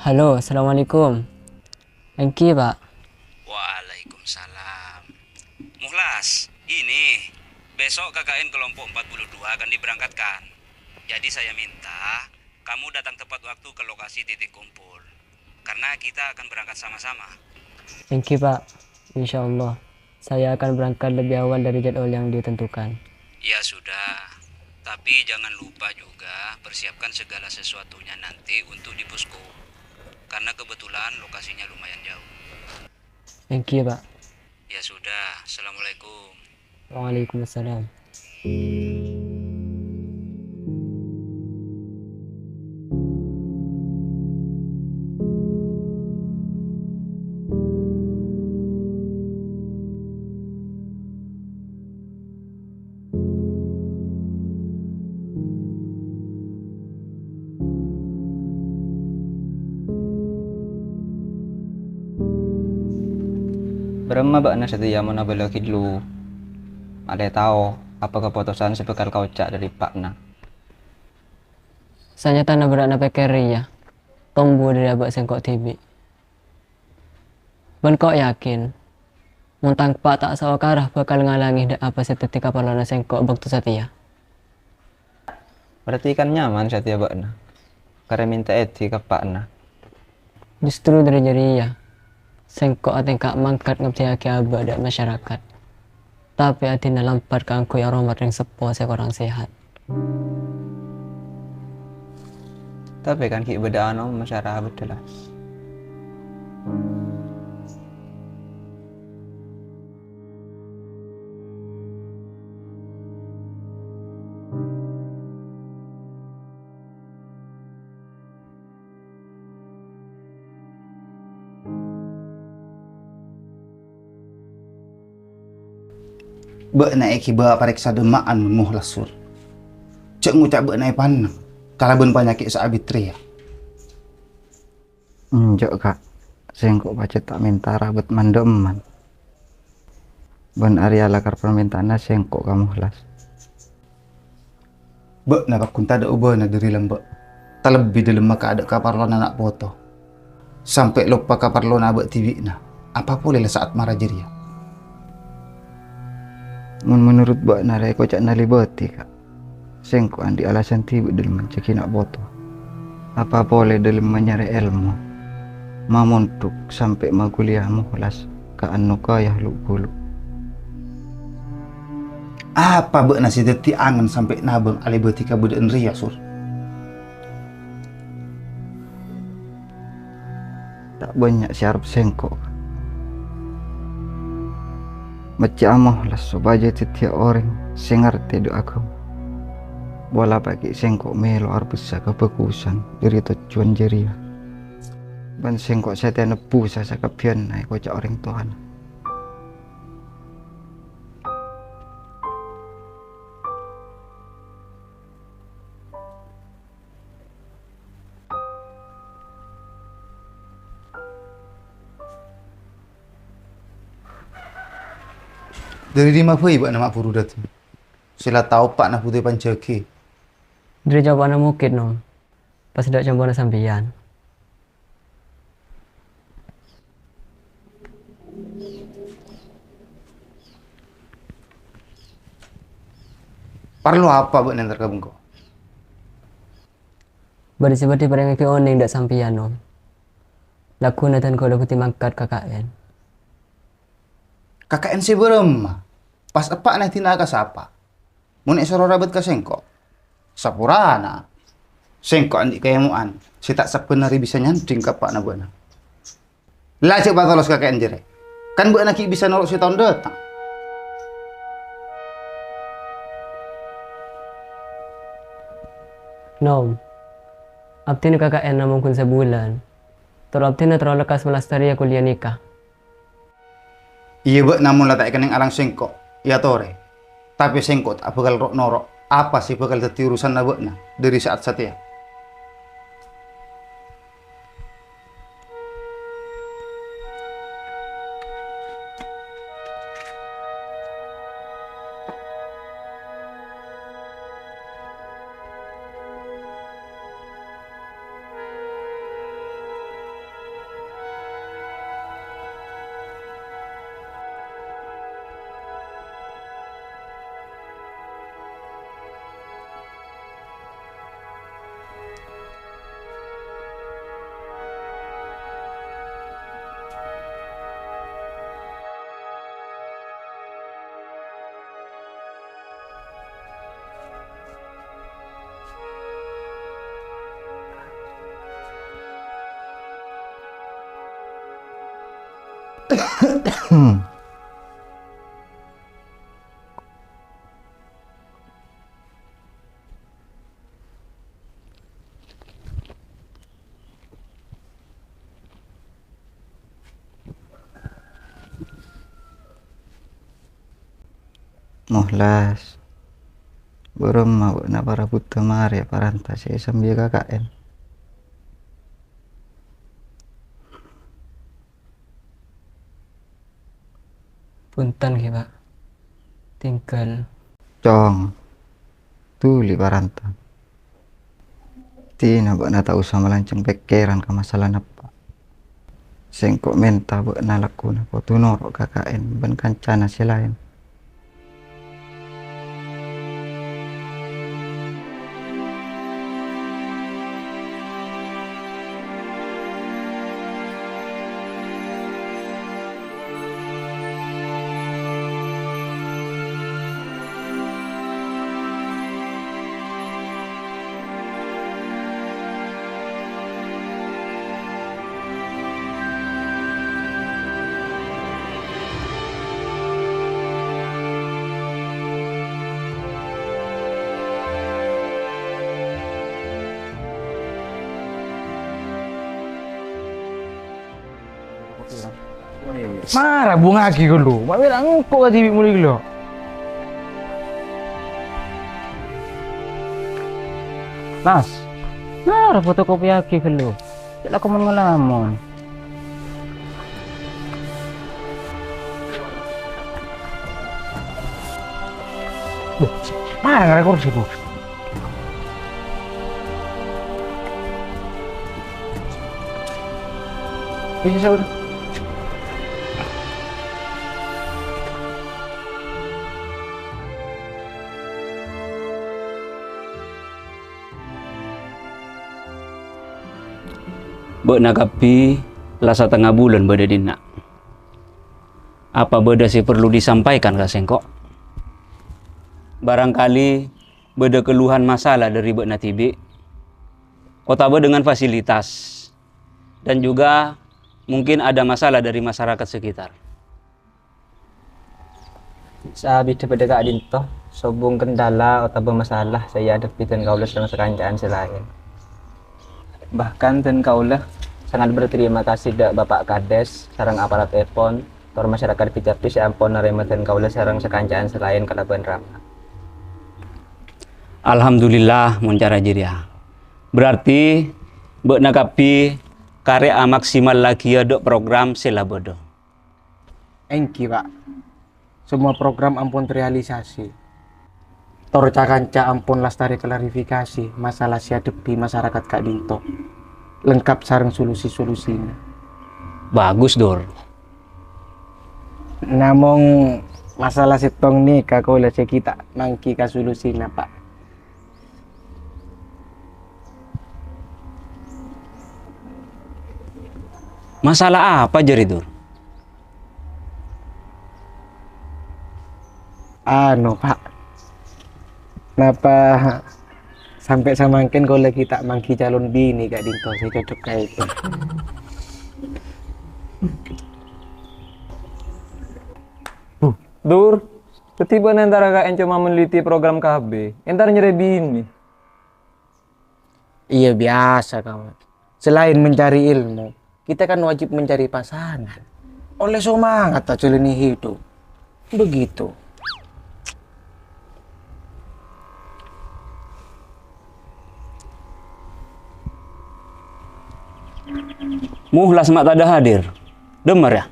Halo, Assalamualaikum. Engki, Pak. Waalaikumsalam. Muhlas, ini besok KKN kelompok 42 akan diberangkatkan. Jadi saya minta kamu datang tepat waktu ke lokasi titik kumpul. Karena kita akan berangkat sama-sama. Engki, Pak. Insya Allah, saya akan berangkat lebih awal dari jadwal yang ditentukan. Ya sudah. Tapi jangan lupa juga persiapkan segala sesuatunya nanti untuk di posko. Karena kebetulan lokasinya lumayan jauh. Engki, Pak. Ya sudah, Assalamualaikum. Waalaikumsalam. Berema bakna setia menabela kidlu. Ada tahu apa keputusan sebekal kau cak dari Pakna. Saya tanah berana pekeri ya. Tombo dari abak sengkok tibi. Ben kok yakin? Muntang Pak tak sawakarah bakal ngalangi dak apa setetik kapalana sengkok baktu setia. Berarti kan nyaman setia bakna. Karena minta eti ke Pakna. Justru dari jari ya. Sengkok ateng kak mangkat ngeptiaki abak dak masyarakat. Tapi atina lampar ke angku yang romat yang sepo sekorang sehat. Tapi kan ki beda anu masyarakat betul lah. Bek naik kiba pariksa demaan muhlas sur. Cek ngucap bek naik panang. Kalaben penyakit saabitri ya. Njok kak, sengkok baca tak minta rabet mandeman. Ben Arya lakar permintaannya sengkok kamu las. Bek nak kunta ada ubah na dari lembek. Terlebih dalam maka ada kaparlon anak foto. Sampai lupa kaparlon abek TV na. Apa boleh lah saat marah jeria. Menurut bak narai kocak nalibati kak. Sengkok andi alasan tiba dalam menceki nak foto. Apa boleh dalam mencari ilmu. Mamuntuk sampai maguliah muhlas ke anu kayah lu bulu. Apa bek nasi deti angan sampai nabeng alibati kabudan ria sur. Tak banyak syarap sengkok. Macam muhlas sobaja setiap orang sengerti do aku. Bola bagi sengkok melo arbesa kebagusan dari tujuan jeria. Ban sengkok saya nebu saya kepian naik kocak orang Tuhan. Dari di mana bek nama puru datu. Sila tahu pak nak putih pancaki. Dari jawabannya mungkin nom. Pas dak campuran sampian. Perlu apa bek nanti kabengko? Badi seperti pada ngeke oning dak sampian nom. Laku natan kau dapat mangkat KKN. KKN si berem. Pas epak nanti nak siapa? Mau nek soro rabet ke sengkok. Sapurana. Sengkok andi kayamuan. Si tak sebenarnya bisa nyanting ke Pak na buana. Lah cek batalos kakek jere. Kan buana ki bisa nolok si tahun datang. Nom, abti ni KKN na mungkin sebulan. Terus abti na terlalu lekas melastari ya kuliah nikah. Iya bek namun lah tak keneng alang sengkok. Ya tore. Tapi sengkok tak bakal rok norok. Apa sih bakal jadi urusan na bek na dari saat ya. Muhlas. Burung mau na para buta mari paranta si sambil KKN. Punten ki Pak. Tinggal. Cong. Tuli paranta. Tina buat na tak usah melanceng pikiran ke masalah napa. Sengkok menta buat na laku na potu norok KKN ben kancana si lain. Marah bunga lagi lu. Mak bilang kok TV mulai lo. Nas, nah fotokopi lagi lu. Tidak aku mau ngelamun. Marah nggak rekor situ. Bisa udah. Bek nakapi lah 1/2 bulan beda dina. Apa beda sih perlu disampaikan ke Sengkok? Barangkali beda keluhan masalah dari bek natibi. Kota beda dengan fasilitas dan juga mungkin ada masalah dari masyarakat sekitar. Sabi cepet Kak Dinto, sobung kendala atau masalah saya hadapi dan kaulah sedang sekancaan selain. Bahkan dan kaulah sangat berterima kasih dak Bapak Kades, sarang aparat telepon, tor masyarakat Pijapti ampun narema dan kaulah sarang sekancaan selain kalaban ramah. Alhamdulillah muncara jiria. Berarti bek nakapi karya maksimal lagi ya dok program sila bodoh. Engki Pak. Semua program ampun terrealisasi. Tor cakanca ampun lastari klarifikasi masalah siadepi masyarakat Kak Dinto. Lengkap sarang solusi-solusinya. Bagus Dor. Namong masalah setong nih kakau lah kita nangki ka solusinya Pak. Masalah apa jadi Dor? Pak. Kenapa Sampai samangken kalau kita mangki calon bini Kak Dinto, saya cocok kayak itu. Dur, ketiba antara kalian cuma meneliti program KB, entar nyari bini. Iya biasa kawan. Selain mencari ilmu, kita kan wajib mencari pasangan. Oleh semangat tak jalani hidup. Begitu. Muhlas mak tak ada hadir. Demar ya?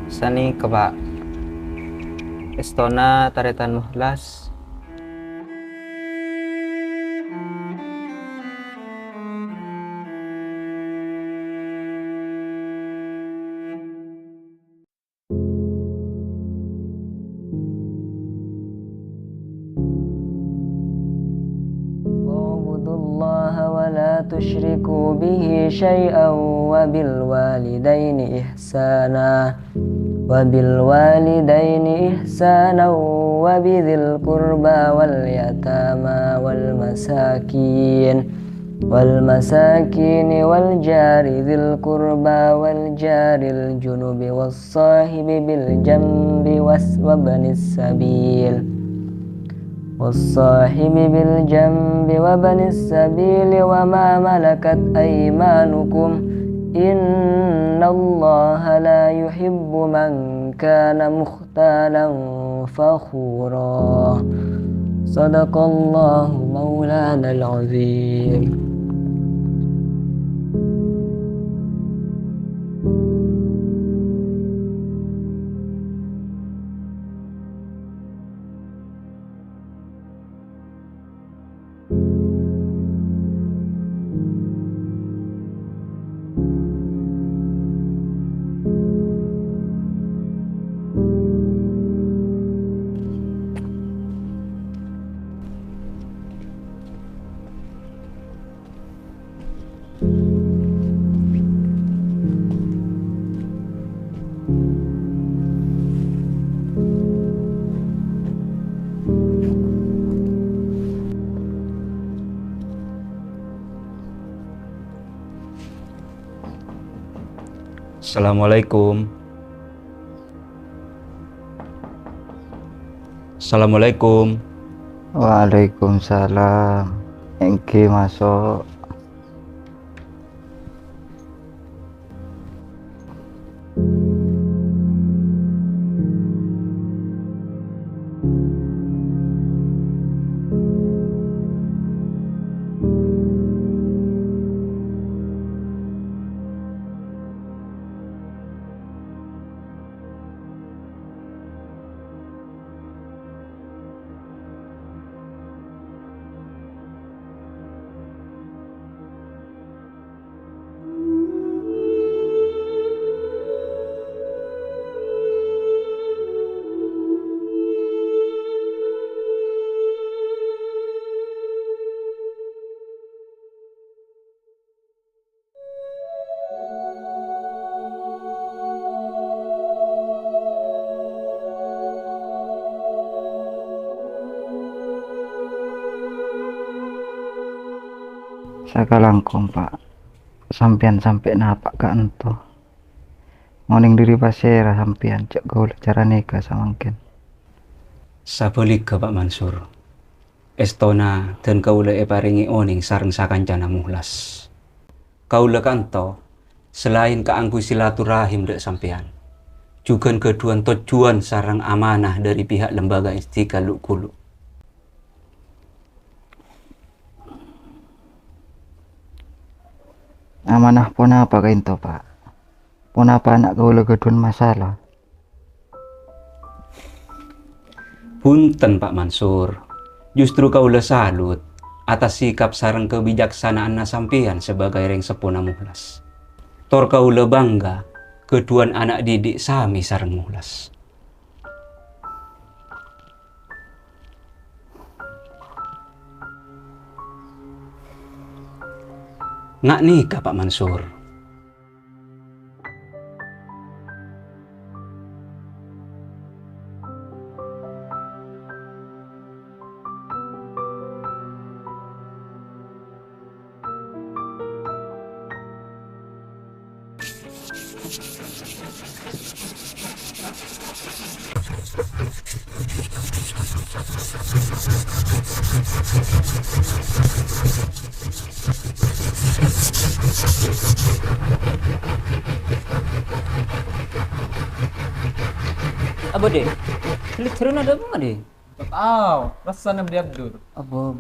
Sani ke Pak Estona Taretan Muhlas. Wa'budullaha wa la tusyriku bihi syai'an wa bil walidaini ihsana wa bidzil qurba wal yatama wal masakin wal jari dzil qurba wal jaril junubi was sahibi bil jambi wabnis sabil والصاحب بالجنب وابن السبيل وما ملكت أيمانكم إن الله لا يحب من كان مختالا فخورا صدق الله مولانا العظيم. Assalamualaikum. Assalamualaikum. Waalaikumsalam. Engki masuk. Saka langkung Pak, sampean sampai napak Kak ento ngoning diri pasera sampean cek gaul cara nikah samangken. Sabolik ke Pak Mansur. Estona dan kaula paringi oning sareng sakancana muhlas. Kaula kanto selain keangku silaturahim dek sampean, juga keduan tujuan sarang amanah dari pihak lembaga Istiqlal Kulu. Amanah pun apa kain to Pak? Pun apa anak gaul kedun masalah? Punten Pak Mansur, justru kaula salut atas sikap sareng kebijaksanaan sampean sebagai reng sepona muhlas. Tor kaula bangga keduan anak didik sami sareng muhlas. Ngak nikah Pak Mansur. Apa deh? Klik turun ada apa deh? Tahu, rasanya beli Abdur. Apa.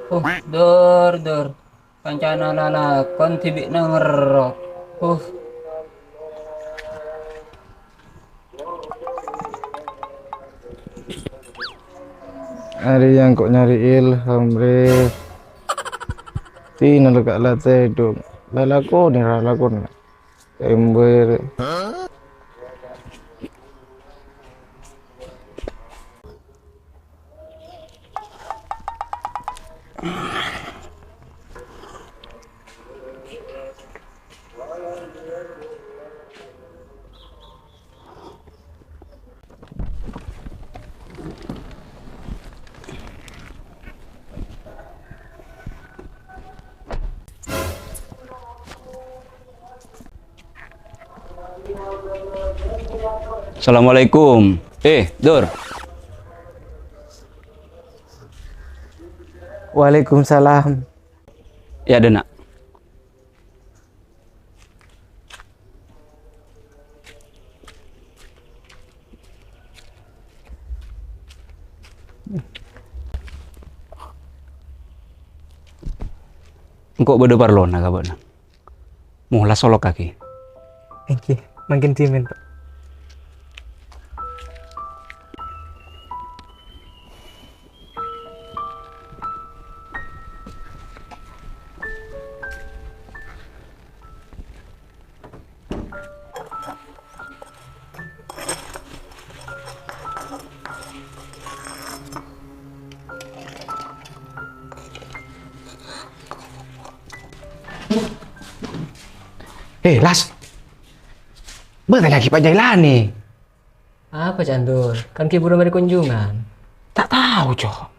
Oh, dur. Kancana lalakon tibik na ngerok. Ada yang kok nyari ilham re. Tina legak latih dong. Lalakon. Ember. Assalamualaikum. Dur. Waalaikumsalam. Ya, ada nak. Engkau bodo parlona kabana. Muhla solok kaki. Oke, makin timin, Pak. Las. Bentar lagi Pak Jailani. Apa Candur? Kan kita belum ada kunjungan. Tak tahu, Cok.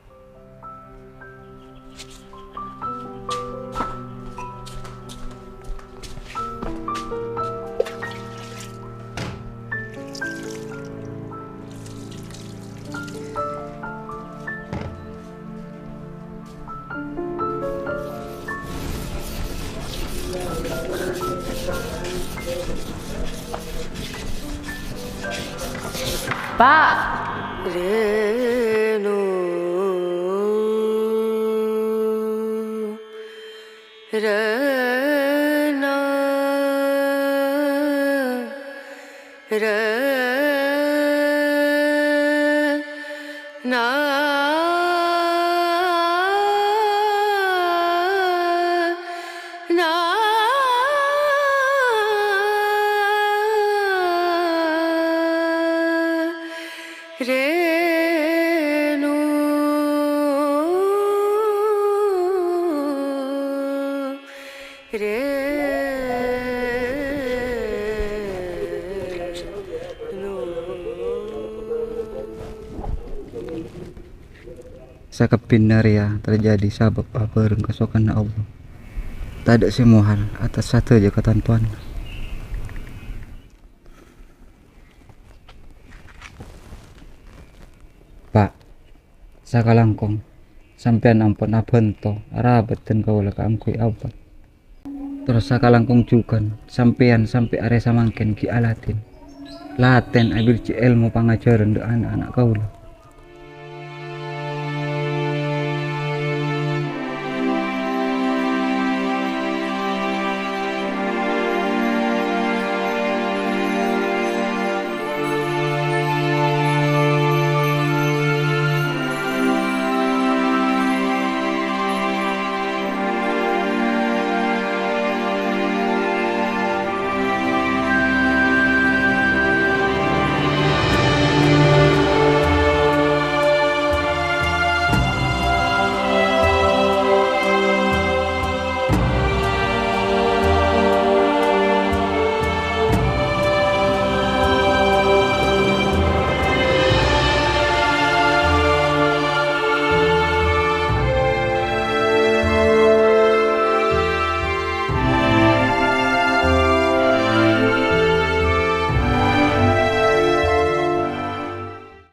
Pak! Renu Rena Rena Renu Sakapinaria terjadi sabab apa kesokan Allah. Tak ada semua hal atas satu aja ketentuan. Pak, sakalangkong sampean ampun abento rabat dan kau leka angkui abad. Terus sakalangkong juga sampean sampai area samangken ki alatin laten abil ci ilmu pangajaran de anak-anak kau lah.